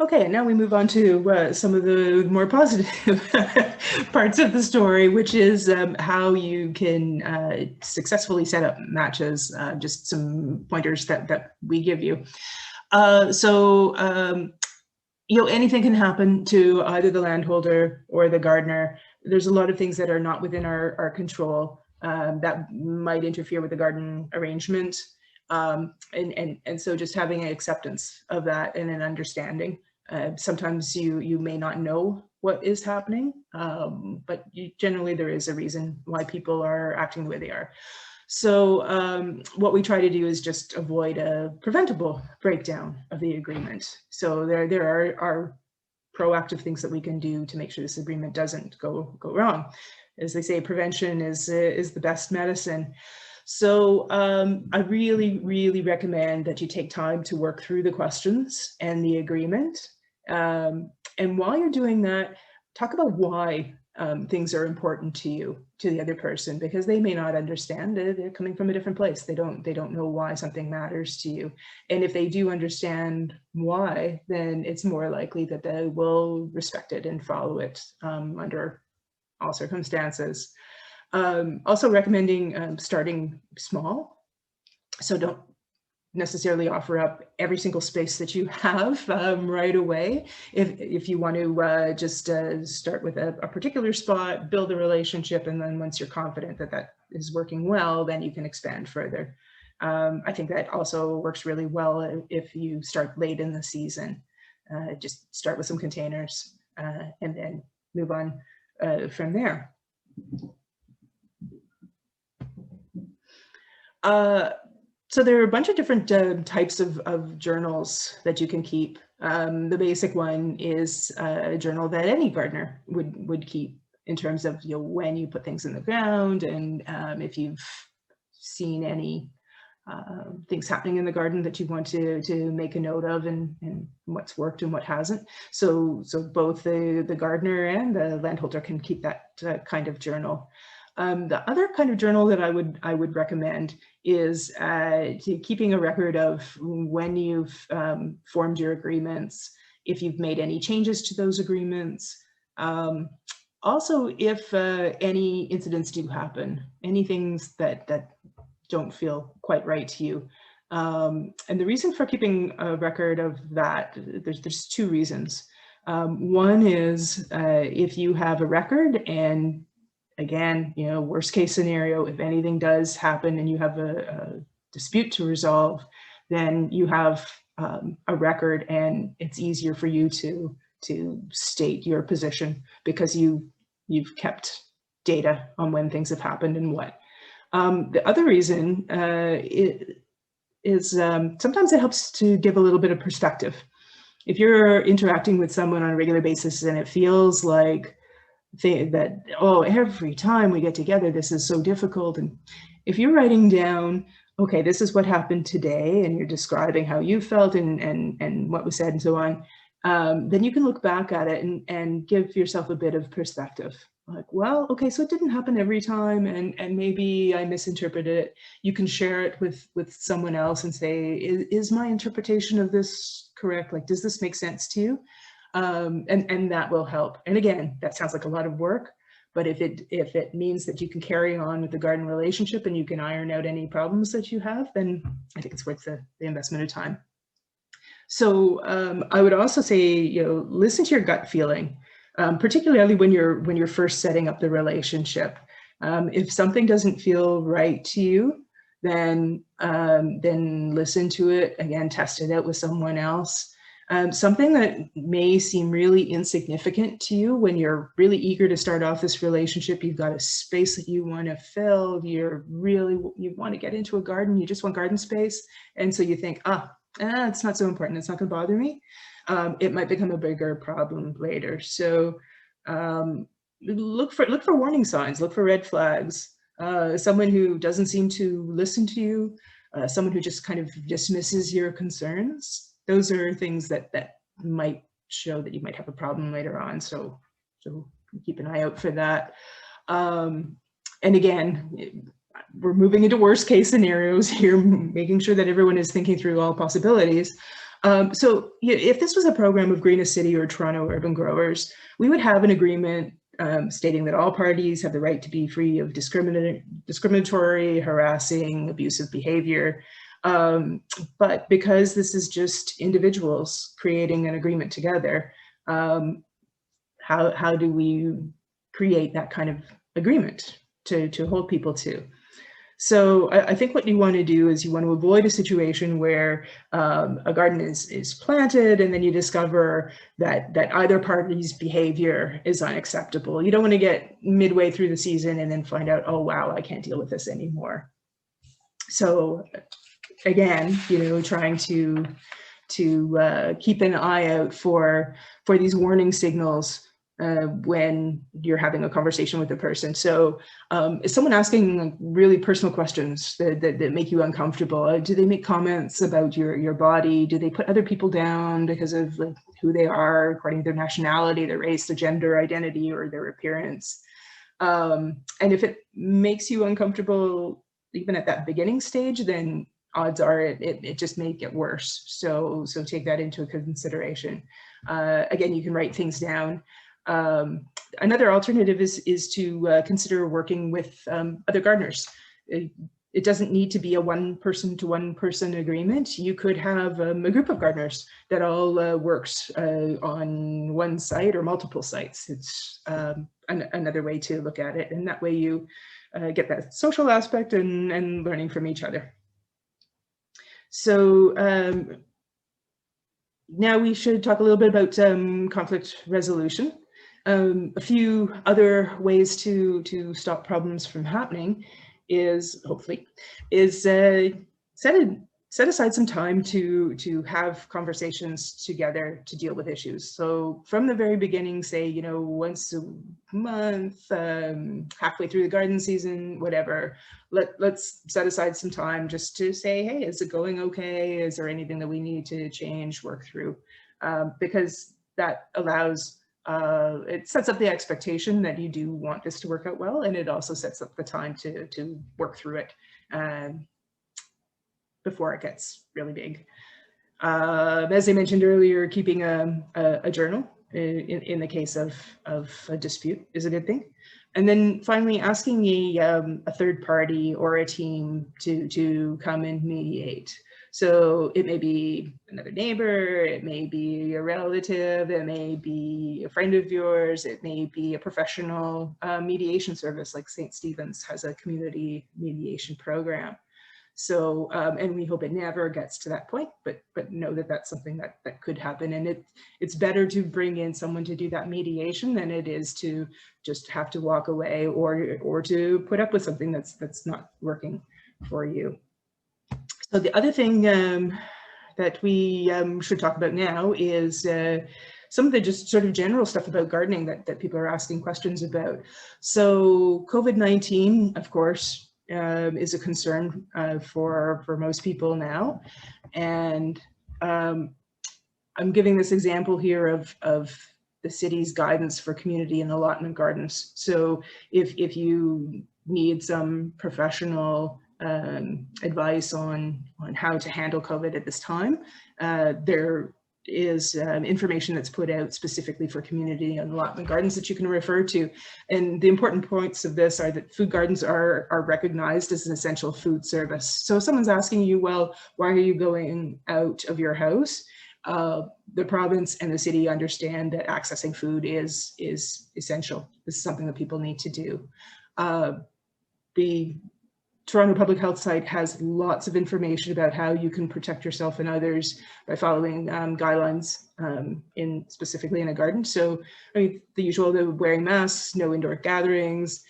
Okay, now we move on to some of the more positive parts of the story, which is how you can successfully set up matches, just some pointers that we give you. Anything can happen to either the landholder or the gardener. There's a lot of things that are not within our control that might interfere with the garden arrangement. And so just having an acceptance of that and an understanding. Sometimes you may not know what is happening, but generally there is a reason why people are acting the way they are. So what we try to do is just avoid a preventable breakdown of the agreement. So there are proactive things that we can do to make sure this agreement doesn't go wrong. As they say, prevention is the best medicine. So I really, really recommend that you take time to work through the questions and the agreement. And while you're doing that, talk about why things are important to you, to the other person, because they may not understand it. They're coming from a different place. They don't know why something matters to you. And if they do understand why, then it's more likely that they will respect it and follow it under all circumstances. Also recommending starting small. So don't necessarily offer up every single space that you have right away. If you want to just start with a particular spot, build a relationship, and then once you're confident that that is working well, then you can expand further. I think that also works really well if you start late in the season. Just start with some containers and then move on from there. So there are a bunch of different types of journals that you can keep. The basic one is a journal that any gardener would keep in terms of when you put things in the ground and if you've seen any things happening in the garden that you want to make a note of and what's worked and what hasn't. So both the gardener and the landholder can keep that kind of journal. The other kind of journal that I would recommend is keeping a record of when you've formed your agreements, if you've made any changes to those agreements. Also, if any incidents do happen, any things that don't feel quite right to you. And the reason for keeping a record of that, there's two reasons. One is if you have a record and again, worst case scenario, if anything does happen and you have a dispute to resolve, then you have a record and it's easier for you to state your position because you've kept data on when things have happened and what. The other reason is sometimes it helps to give a little bit of perspective. If you're interacting with someone on a regular basis and it feels like that, oh, every time we get together, this is so difficult. And if you're writing down, okay, this is what happened today, and you're describing how you felt and what was said and so on, then you can look back at it and give yourself a bit of perspective. Like, well, okay, so it didn't happen every time, and maybe I misinterpreted it. You can share it with someone else and say, is my interpretation of this correct? Like, does this make sense to you? And that will help. And again, that sounds like a lot of work, but if it means that you can carry on with the garden relationship and you can iron out any problems that you have, then I think it's worth the investment of time. So I would also say, listen to your gut feeling, particularly when you're first setting up the relationship. If something doesn't feel right to you, then listen to it again, test it out with someone else. Something that may seem really insignificant to you when you're really eager to start off this relationship, you've got a space that you want to fill, you want to get into a garden, you just want garden space, and so you think, it's not so important, it's not going to bother me. It might become a bigger problem later. So look for warning signs, look for red flags. Someone who doesn't seem to listen to you, someone who just kind of dismisses your concerns. Those are things that might show that you might have a problem later on. So keep an eye out for that. And again, we're moving into worst case scenarios here, making sure that everyone is thinking through all possibilities. So if this was a program of Greenest City or Toronto Urban Growers, we would have an agreement stating that all parties have the right to be free of discriminatory, harassing, abusive behavior. But because this is just individuals creating an agreement together, how do we create that kind of agreement to hold people to? So I think what you want to do is you want to avoid a situation where a garden is planted and then you discover that either party's behavior is unacceptable. You don't want to get midway through the season and then find out, oh, wow, I can't deal with this anymore. So again, trying to keep an eye out for these warning signals when you're having a conversation with a person. So is someone asking like really personal questions that make you uncomfortable? Do they make comments about your body? Do they put other people down because of like who they are according to their nationality, their race, their gender identity, or their appearance? And if it makes you uncomfortable even at that beginning stage, then odds are it just may get worse. So take that into consideration. Again, you can write things down. Another alternative is to consider working with other gardeners. It doesn't need to be a one-person agreement. You could have a group of gardeners that all works on one site or multiple sites. It's another way to look at it, and that way you get that social aspect and learning from each other. So now we should talk a little bit about conflict resolution. A few other ways to stop problems from happening is, hopefully, set aside some time to have conversations together to deal with issues. So from the very beginning, say, once a month, halfway through the garden season, whatever, let's set aside some time just to say, hey, is it going okay? Is there anything that we need to change, work through? Because that allows, it sets up the expectation that you do want this to work out well, and it also sets up the time to work through it before it gets really big. As I mentioned earlier, keeping a journal in the case of a dispute is a good thing. And then finally, asking a third party or a team to come and mediate. So it may be another neighbor, it may be a relative, it may be a friend of yours, it may be a professional mediation service like St. Stephen's has a community mediation program. So, and we hope it never gets to that point, but know that that's something that could happen. And it's better to bring in someone to do that mediation than it is to just have to walk away or to put up with something that's not working for you. So the other thing that we should talk about now is some of the just sort of general stuff about gardening that people are asking questions about. So COVID-19, of course, is a concern for most people now. And I'm giving this example here of the city's guidance for community and allotment gardens. So if you need some professional advice on how to handle COVID at this time, there is information that's put out specifically for community and allotment gardens that you can refer to. And the important points of this are that food gardens are recognized as an essential food service. So if someone's asking you, well, why are you going out of your house? The province and the city understand that accessing food is essential. This is something that people need to do. The Toronto Public Health site has lots of information about how you can protect yourself and others by following guidelines specifically in a garden. So I mean, the usual, the wearing masks, no indoor gatherings,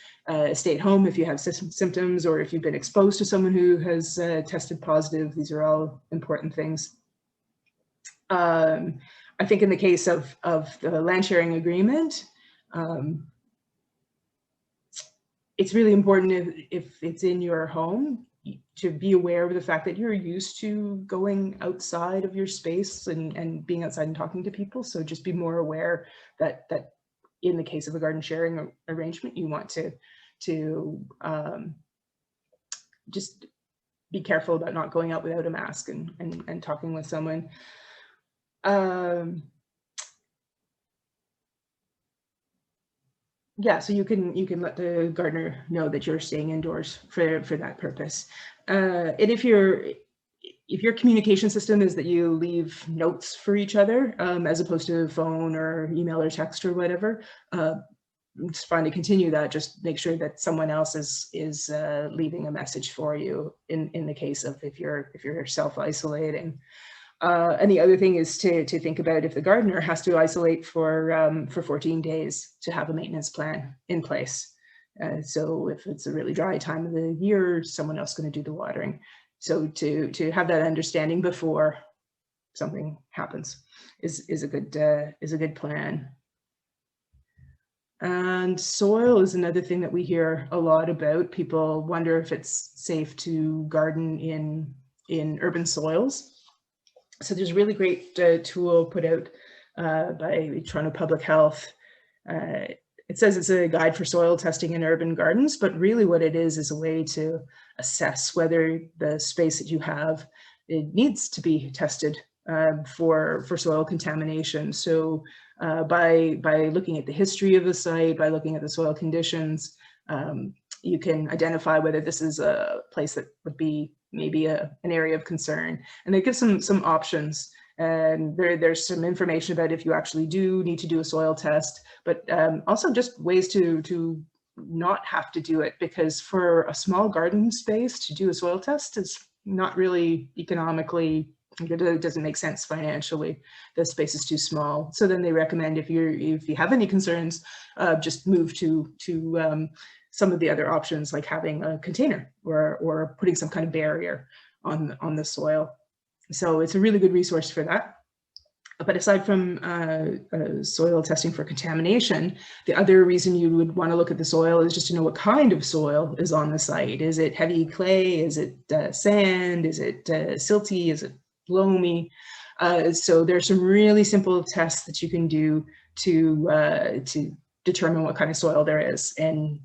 stay at home if you have symptoms or if you've been exposed to someone who has tested positive. These are all important things. I think in the case of the land sharing agreement, it's really important if it's in your home to be aware of the fact that you're used to going outside of your space and being outside and talking to people. So just be more aware that in the case of a garden sharing arrangement, you want to just be careful about not going out without a mask and talking with someone. Um, yeah, so you can let the gardener know that you're staying indoors for that purpose. And if your communication system is that you leave notes for each other, as opposed to phone or email or text or whatever, uh, it's fine to continue that. Just make sure that someone else is leaving a message for you in the case of if you're self-isolating. And the other thing is to think about if the gardener has to isolate for 14 days to have a maintenance plan in place. So if it's a really dry time of the year, someone else going to do the watering. So to have that understanding before something happens is a good plan. And soil is another thing that we hear a lot about. People wonder if it's safe to garden in urban soils. So there's a really great tool put out by Toronto Public Health. It says it's a guide for soil testing in urban gardens, but really what it is a way to assess whether the space that you have, it needs to be tested for soil contamination. So by looking at the history of the site, by looking at the soil conditions, you can identify whether this is a place that would be maybe an area of concern. And it gives some options. And there's some information about if you actually do need to do a soil test, but also just ways to not have to do it, because for a small garden space to do a soil test is not really economically, it doesn't make sense financially. The space is too small. So then they recommend if you have any concerns, just move to some of the other options, like having a container or putting some kind of barrier on the soil. So it's a really good resource for that. But aside from soil testing for contamination, the other reason you would want to look at the soil is just to know what kind of soil is on the site. Is it heavy clay? Is it sand? Is it silty? Is it loamy? So there's some really simple tests that you can do to determine what kind of soil there is. And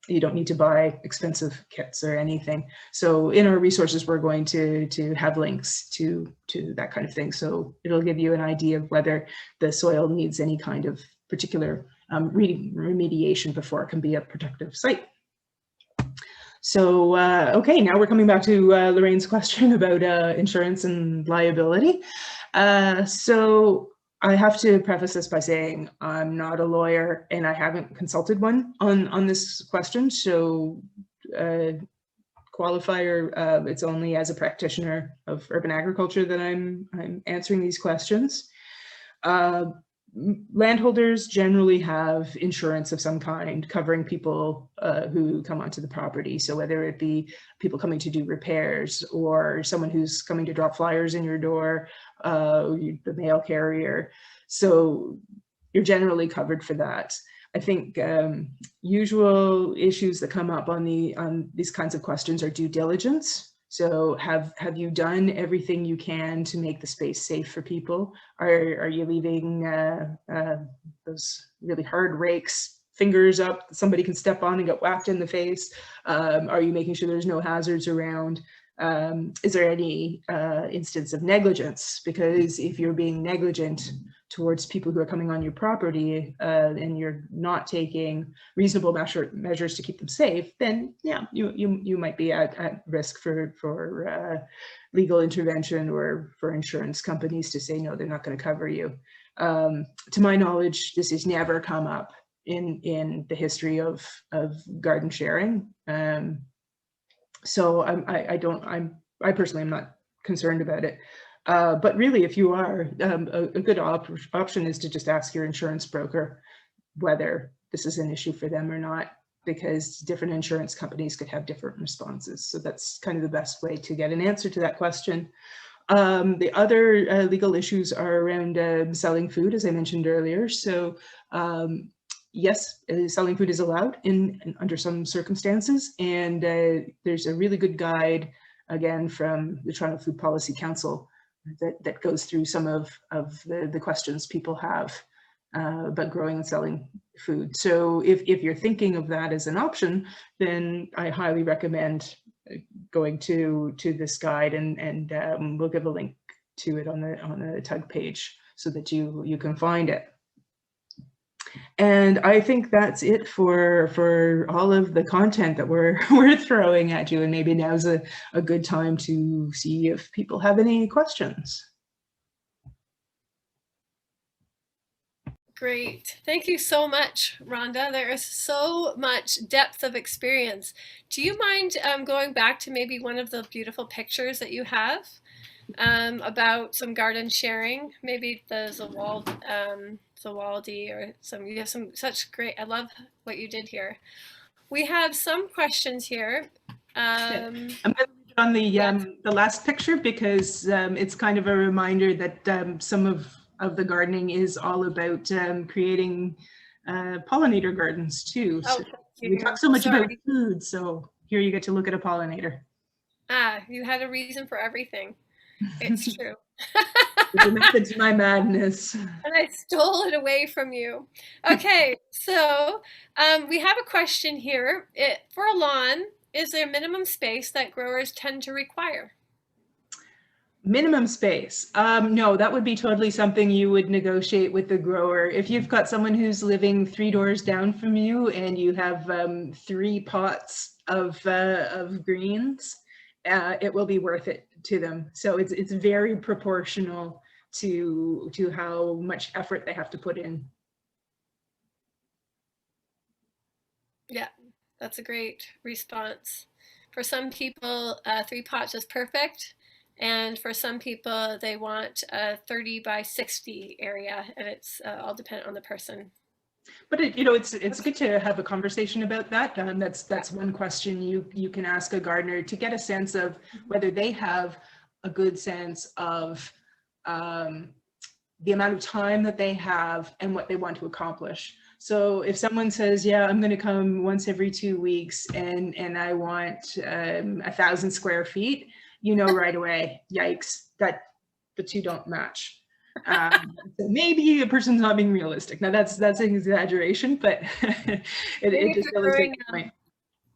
you don't need to buy expensive kits or anything. So in our resources, we're going to have links to that kind of thing. So it'll give you an idea of whether the soil needs any kind of particular remediation before it can be a productive site. So, okay, now we're coming back to Lorraine's question about insurance and liability. So I have to preface this by saying I'm not a lawyer and I haven't consulted one on this question. So qualifier, it's only as a practitioner of urban agriculture that I'm answering these questions. Landholders generally have insurance of some kind covering people who come onto the property. So whether it be people coming to do repairs or someone who's coming to drop flyers in your door, the mail carrier. So you're generally covered for that. I think usual issues that come up on these kinds of questions are due diligence. So have you done everything you can to make the space safe for people? Are you leaving those really hard rakes, fingers up that somebody can step on and get whacked in the face? Are you making sure there's no hazards around? Is there any instance of negligence? Because if you're being negligent towards people who are coming on your property and you're not taking reasonable measures to keep them safe, then yeah, you might be at risk for legal intervention or for insurance companies to say, no, they're not going to cover you. To my knowledge, this has never come up in the history of garden sharing. So I personally am not concerned about it. But really, if you are, a good option is to just ask your insurance broker whether this is an issue for them or not, because different insurance companies could have different responses. So that's kind of the best way to get an answer to that question. The other legal issues are around selling food, as I mentioned earlier. So yes, selling food is allowed under some circumstances, and there's a really good guide, again, from the Toronto Food Policy Council that goes through some of the questions people have about growing and selling food. So if you're thinking of that as an option, then I highly recommend going to this guide, and we'll give a link to it on the tug page so that you can find it. And I think that's it for all of the content that we're throwing at you. And maybe now's a good time to see if people have any questions. Great. Thank you so much, Rhonda. There is so much depth of experience. Do you mind going back to maybe one of the beautiful pictures that you have about some garden sharing? Maybe the Zawaldi or some, you have some such great, I love what you did here. We have some questions here. I'm going to leave it on the last picture because it's kind of a reminder that some of the gardening is all about creating pollinator gardens too. So we talk so much about food, so here you get to look at a pollinator. Ah, you had a reason for everything. It's true. The method to my madness. And I stole it away from you. Okay, so we have a question here. For a lawn, is there minimum space that growers tend to require? Minimum space. No, that would be totally something you would negotiate with the grower. If you've got someone who's living 3 doors down from you and you have 3 pots of greens, it will be worth it to them. So it's very proportional to how much effort they have to put in. Yeah, that's a great response. For some people, 3 pots is perfect. And for some people, they want a 30 by 60 area, and it's all dependent on the person. But it's good to have a conversation about that. That's one question you can ask a gardener to get a sense of whether they have a good sense of the amount of time that they have and what they want to accomplish. So if someone says, yeah, I'm going to come once every 2 weeks and I want 1,000 square feet, you know right away, yikes, that the two don't match. So maybe a person's not being realistic. Now that's an exaggeration, but it just illustrates the point.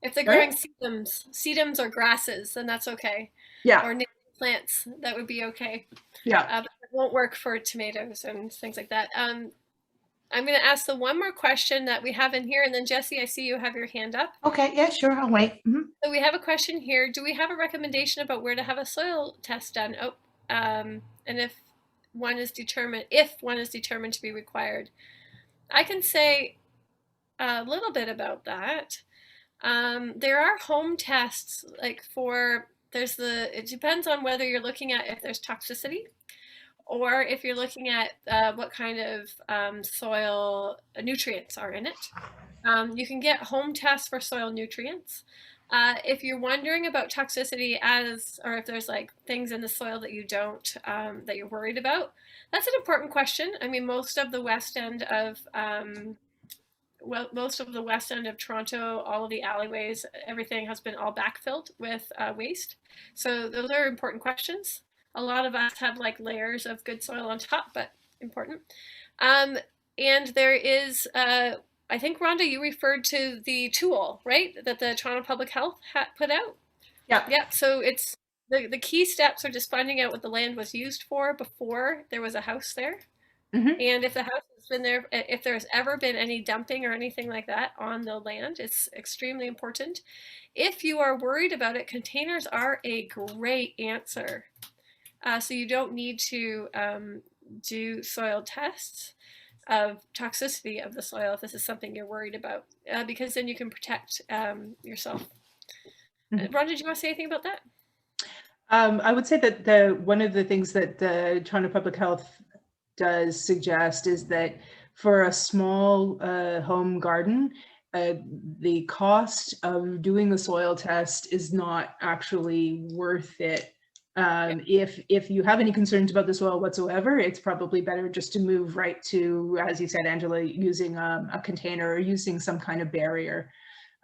If they're growing sedums or grasses, then that's okay. Yeah. Or native plants, that would be okay. Yeah. But it won't work for tomatoes and things like that. I'm going to ask the one more question that we have in here, and then Jessie, I see you have your hand up. Okay, yeah, sure, I'll wait. So we have a question here. Do we have a recommendation about where to have a soil test done? And if one is determined to be required. I can say a little bit about that. There are home tests, like it depends on whether you're looking at if there's toxicity or if you're looking at what kind of soil nutrients are in it. You can get home tests for soil nutrients. If you're wondering about toxicity or if there's like things in the soil that you don't, that you're worried about, that's an important question. I mean, most of the west end of Toronto, all of the alleyways, everything has been all backfilled with waste. So those are important questions. A lot of us have like layers of good soil on top, but important. And there is, I think, Rhonda, you referred to the tool, right? That the Toronto Public Health put out? Yeah. Yeah, so it's the key steps are just finding out what the land was used for before there was a house there. Mm-hmm. And if the house has been there, if there's ever been any dumping or anything like that on the land, it's extremely important. If you are worried about it, containers are a great answer. So you don't need to do soil tests of toxicity of the soil if this is something you're worried about, because then you can protect yourself. Mm-hmm. Ron, did you want to say anything about that? I would say that one of the things that the Toronto Public Health does suggest is that for a small home garden, the cost of doing the soil test is not actually worth it. If you have any concerns about the soil whatsoever, it's probably better just to move right to, as you said, Angela, using a container or using some kind of barrier.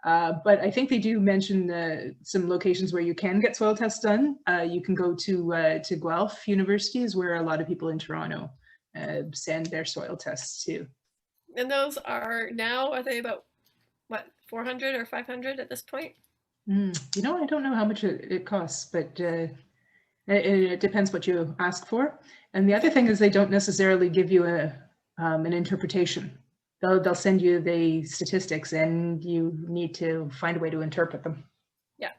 But I think they do mention some locations where you can get soil tests done. You can go to Guelph University, is where a lot of people in Toronto send their soil tests to. And those are they about, what, 400 or 500 at this point? I don't know how much it costs, but It depends what you ask for. And the other thing is they don't necessarily give you an interpretation. They'll send you the statistics and you need to find a way to interpret them. Yeah.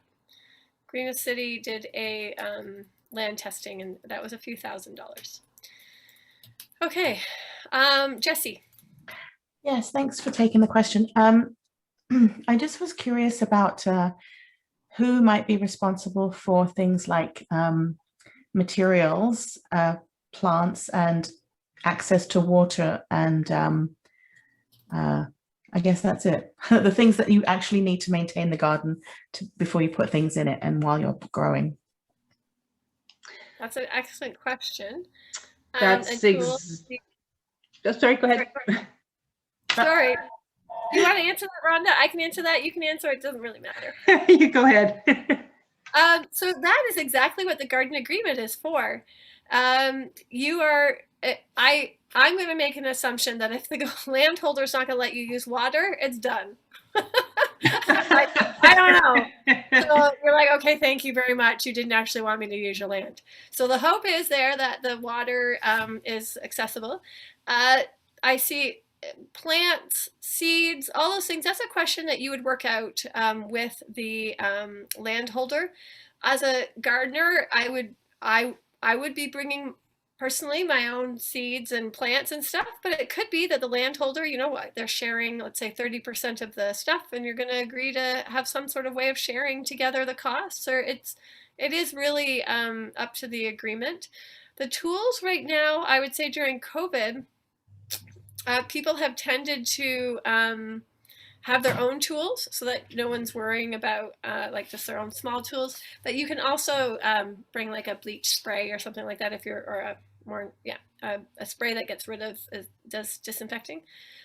Greenest City did a land testing, and that was a few $1,000s. Okay, Jessie. Yes, thanks for taking the question. I just was curious about who might be responsible for things like materials, plants, and access to water, and I guess that's it. The things that you actually need to maintain the garden before you put things in it and while you're growing. That's an excellent question. That's sorry, go ahead. Sorry. Do you want to answer that, Rhonda? I can answer that. You can answer it. Doesn't really matter. You go ahead. So that is exactly what the garden agreement is for. I'm going to make an assumption that if the landholder's not going to let you use water, it's done. I don't know. So you're like, okay, thank you very much. You didn't actually want me to use your land. So the hope is there that the water is accessible. I see plants, seeds, all those things. That's a question that you would work out with the landholder. As a gardener, I would be bringing personally my own seeds and plants and stuff, but it could be that the landholder, you know what, they're sharing, let's say 30% of the stuff, and you're going to agree to have some sort of way of sharing together the costs, or it is really up to the agreement. The tools right now, I would say during COVID, people have tended to have their own tools so that no one's worrying about like just their own small tools. But you can also bring like a bleach spray or something like that if you're, or a more, a spray that gets rid of, does disinfecting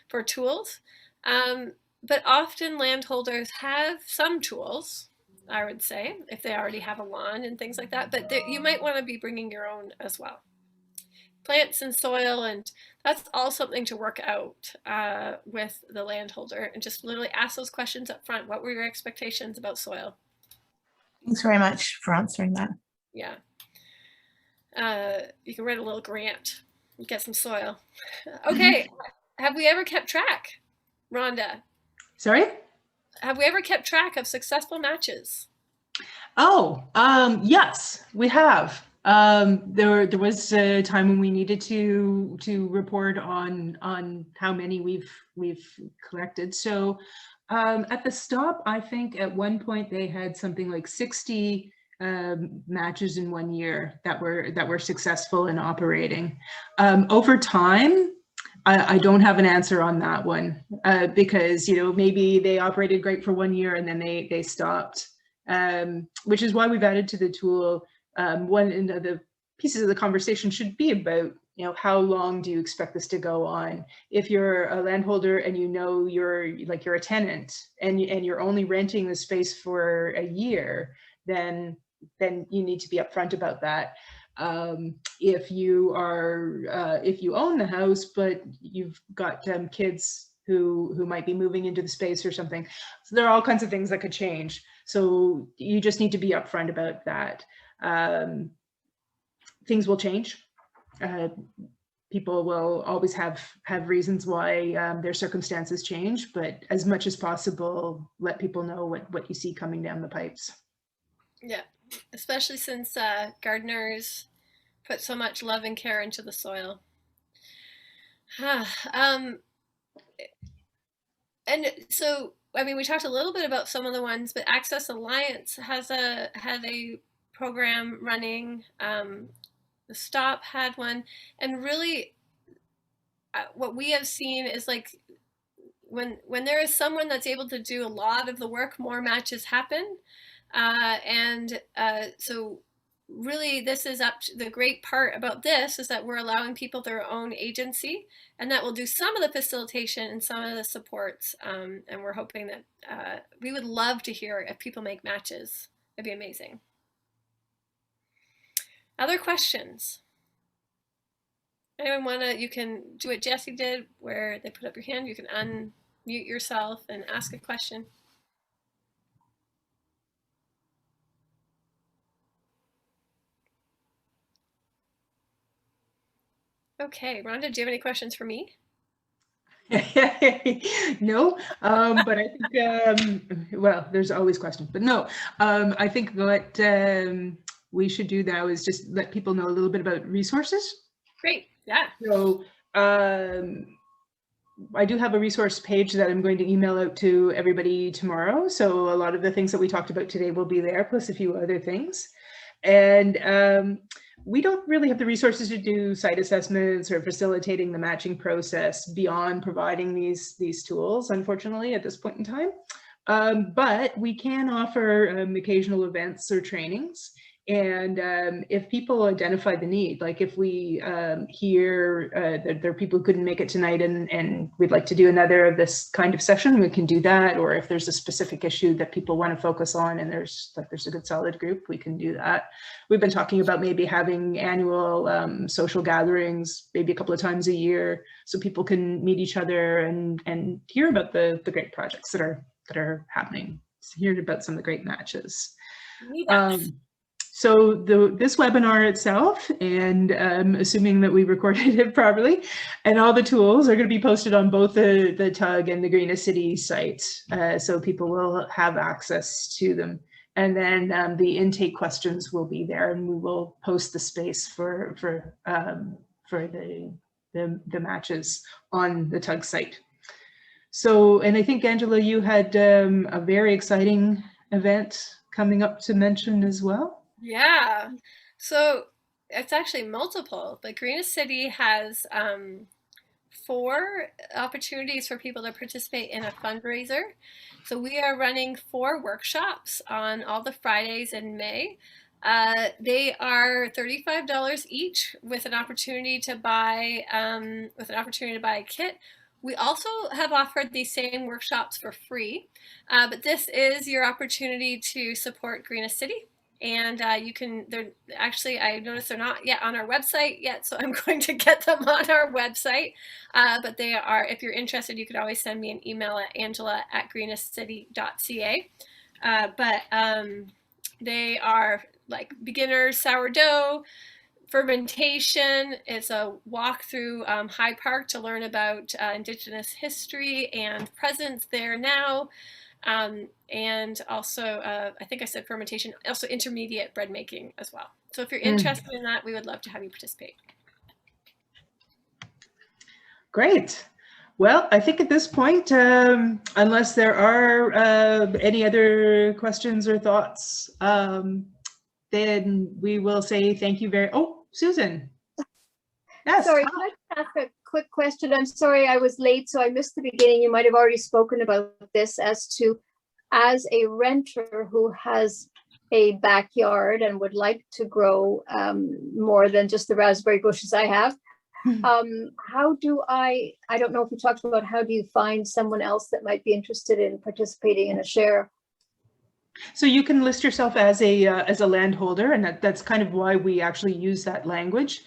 for tools. But often landholders have some tools, I would say, if they already have a lawn and things like that. But you might want to be bringing your own as well. Plants and soil, and that's all something to work out with the landholder, and just literally ask those questions up front. What were your expectations about soil? Thanks very much for answering that. Yeah. You can write a little grant and get some soil. Okay. Have we ever kept track, Rhonda? Sorry? Have we ever kept track of successful matches? Oh, yes, we have. There was a time when we needed to report on how many we've collected. So at the stop, I think at one point they had something like 60 matches in 1 year that were successful in operating. Over time, I don't have an answer on that one because maybe they operated great for 1 year and then they stopped. Which is why we've added to the tool. One of the pieces of the conversation should be about, how long do you expect this to go on? If you're a landholder and you're a tenant and you're only renting the space for a year, then you need to be upfront about that. If you own the house but you've got kids who might be moving into the space or something, so there are all kinds of things that could change. So you just need to be upfront about that. Things will change. People will always have reasons why their circumstances change, but as much as possible, let people know what you see coming down the pipes. Yeah, especially since gardeners put so much love and care into the soil. And so, I mean, we talked a little bit about some of the ones, but Access Alliance had a program running. The Stop had one, and really, what we have seen is like when there is someone that's able to do a lot of the work, more matches happen, so really this is up to the great part about this is that we're allowing people their own agency, and that will do some of the facilitation and some of the supports, and we're hoping that we would love to hear if people make matches. It'd be amazing. Other questions? Anyone want to, you can do what Jessie did where they put up your hand, you can unmute yourself and ask a question. Okay, Rhonda, do you have any questions for me? No, but I think, well, there's always questions, but no, I think what we should do now is just let people know a little bit about resources. Great, yeah. So I do have a resource page that I'm going to email out to everybody tomorrow. So a lot of the things that we talked about today will be there, plus a few other things. And we don't really have the resources to do site assessments or facilitating the matching process beyond providing these tools, unfortunately, at this point in time. But we can offer occasional events or trainings. And if people identify the need, like if we hear that there are people who couldn't make it tonight and we'd like to do another of this kind of session, we can do that. Or if there's a specific issue that people want to focus on and there's a good solid group, we can do that. We've been talking about maybe having annual social gatherings, maybe a couple of times a year, so people can meet each other and hear about the great projects that are happening, hear about some of the great matches. So this webinar itself, and assuming that we recorded it properly, and all the tools are going to be posted on both the TUG and the Greenest City sites, so people will have access to them. And then the intake questions will be there, and we will post the space for the matches on the TUG site. So, and I think, Angela, you had a very exciting event coming up to mention as well. Yeah, so it's actually multiple, but Greenest City has 4 opportunities for people to participate in a fundraiser. So we are running 4 workshops on all the Fridays in May. They are $35 each, with an opportunity to buy a kit. We also have offered these same workshops for free, but this is your opportunity to support Greenest City. And you can, I noticed they're not yet on our website yet, so I'm going to get them on our website. But they are, if you're interested, you could always send me an email at angela@greenestcity.ca. They are like beginner sourdough, fermentation. It's a walk through High Park to learn about Indigenous history and presence there now. And also, I think I said fermentation, also intermediate bread making as well. So if you're interested in that, we would love to have you participate. Great. Well, I think at this point, unless there are any other questions or thoughts, then we will say thank you oh, Susan. Yes. Sorry, can I ask a quick question? I'm sorry I was late, so I missed the beginning. You might have already spoken about this as a renter who has a backyard and would like to grow more than just the raspberry bushes I have. How do I don't know if you talked about how do you find someone else that might be interested in participating in a share? So you can list yourself as a landholder, and that's kind of why we actually use that language,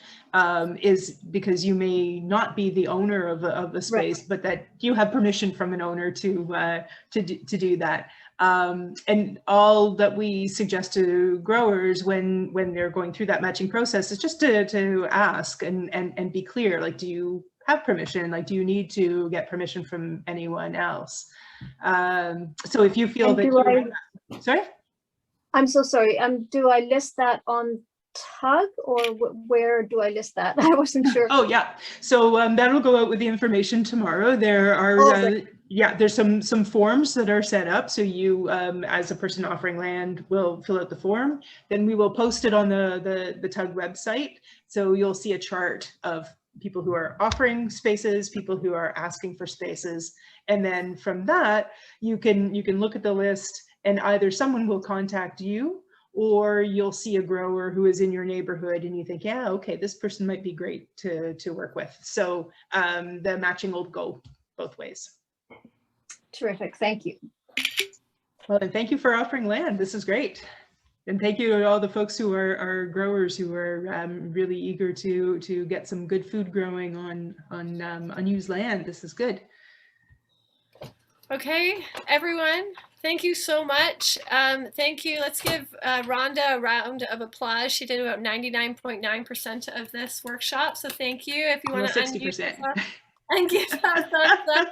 is because you may not be the owner of a space, right, but that you have permission from an owner to do that. And all that we suggest to growers when they're going through that matching process is just to ask and be clear, like, do you have permission? Like, do you need to get permission from anyone else? So if you feel that sorry? I'm so sorry. Do I list that on TUG or where do I list that? I wasn't sure. Oh yeah, so that'll go out with the information tomorrow. There are there's some forms that are set up. So you, as a person offering land, will fill out the form. Then we will post it on the TUG website. So you'll see a chart of people who are offering spaces, people who are asking for spaces, and then from that you can look at the list, and either someone will contact you, or you'll see a grower who is in your neighborhood and you think, yeah, okay, this person might be great to work with. So the matching will go both ways. Terrific, thank you. Well, and thank you for offering land. This is great. And thank you to all the folks who are growers who are really eager to get some good food growing on unused land. This is good. Okay, everyone, Thank you so much. Thank you. Let's give Rhonda a round of applause. She did about 99.9% of this workshop. So thank you. If you want to unmute 60%. yourself and give us thumbs up.